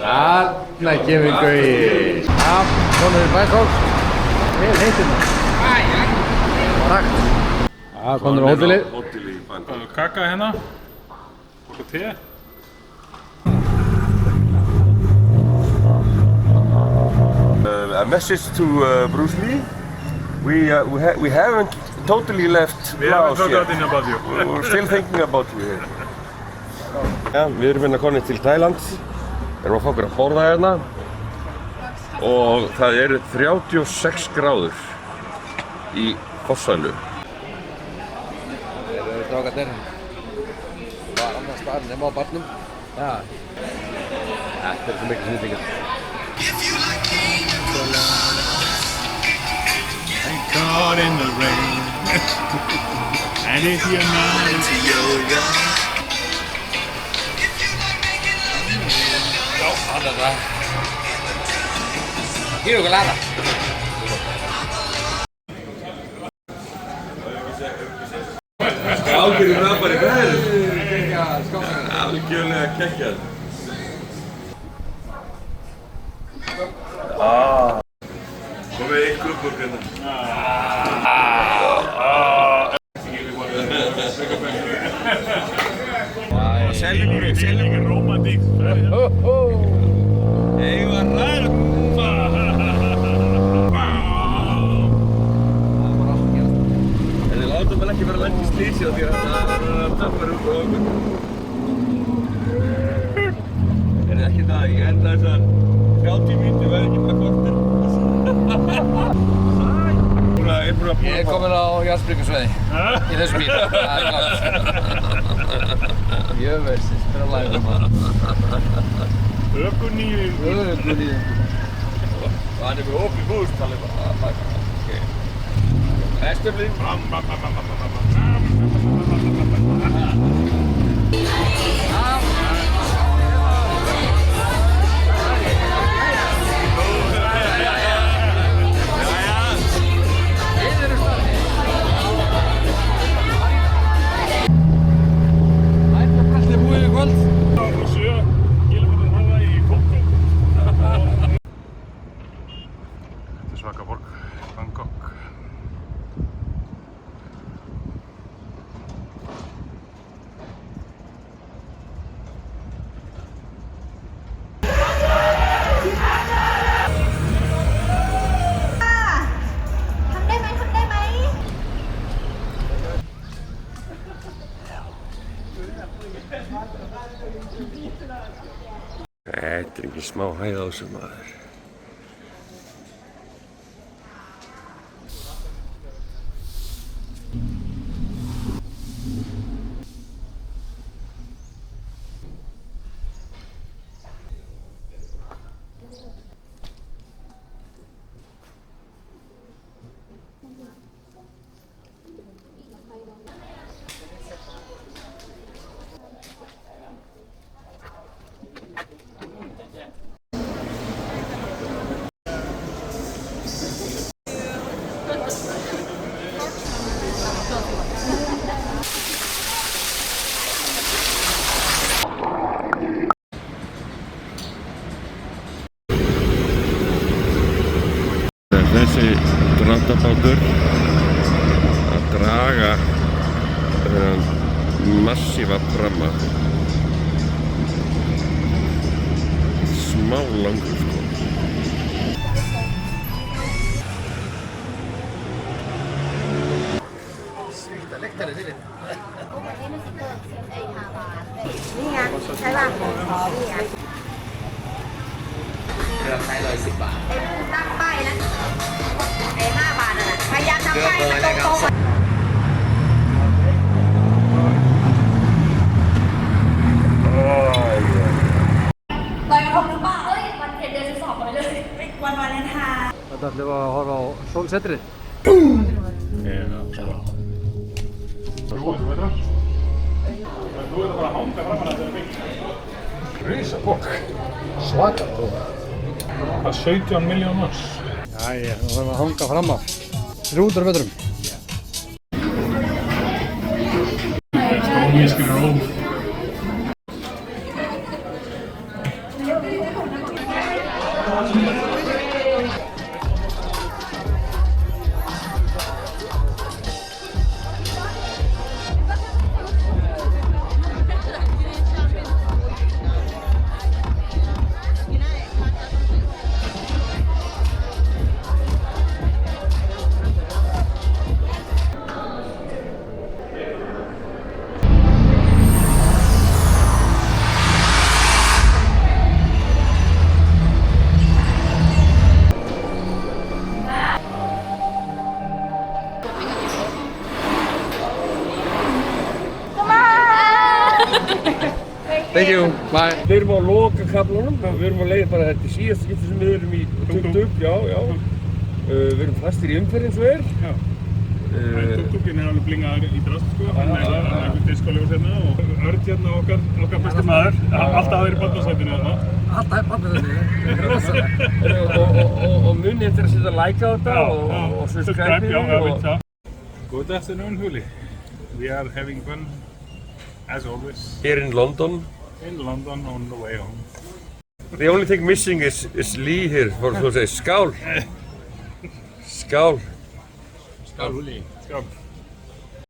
Þarna kemur Gaui. Konur í Bækóks. Vel heitir það. Rakt. Konur á hótelið. Hótelið í Bangkok. Kaka hérna. Og te. A message to Bruce Lee. We haven't totally left Laos yet. We haven't forgotten about you. We're still thinking about you here. Ja, við erum hérna konið til Thailand. Við erum að fá okkur að borða hérna. Og það eru 36 gráður í Fossælu. Þeir eru strákarnir. Var annars staðar nema á barnum. Ja. Þetta svo mikið snillingar. And caught in the rain. And if you're not into yoga. Anda það. Gíru okkur lada. Algjörðu rappari fæður. Algjörlega geggjað. Komið ykkur upp úr hérna. Selling romantík. Eiga ræður. En þið látum vel ekki vera að lenda í slísi á því að það tappar út á okkur. Er ekki það? Ég held að þessar 30 mínútur verði ekki bara kortir. Ég er komin á Jarðsbryggusveiði í þessu bíl, það er klart. Jöfelsins, fyrir að læra maður. Ökunýðingur. Og hann er með opið búst, hann er bara ok. Restöfling. Svaka borg, Bangkok. Þetta ekki smá hæð á þessu maður. Þessi dráttabátur að draga þennan massífa pramma smá langur sko. Svíkta lyktar þið fyrir. Ni hả? Thấy ba. Ni hả? เรือไทย110 บาท ตั้งป้ายนะไอ้5 บาทน่ะพยายามทำป้ายให้มันตรงๆ ลอยกระทงหรือเปล่าเฮ้ยวันเพ็ญเดือน12เลยวันวาเลนไทน์ Þetta ætlum við að horfa á sólsetrið. Þú ert bara að hanga framan að þetta bygg. Risabók. Svakar. Það er 17 miljón manns. Jæja, nú þarfum við að hanga fram af 300 metrum. Stónískir róm. Thank you, bye. Við erum á lokakaflanum, við erum á leið bara þetta er síðast skipti sem við erum í tuk-tuk, já. Við erum fastir í umferð eins og er. Já. Tuk-tukin er alveg blingaður í drast, sko. Hann er einhvern diskolegur hérna og Örn hérna okkar besti maður. Alltaf verið í barnasætinu hérna. Alltaf í barnasætinu. Og munið eftir að setja like á þetta og subscribe. Good afternoon, Huli. We are having fun, as always. Here in London. In London on the way home. The only thing missing is Lee here for to say skál. Skál. Skál, Huli. Skál.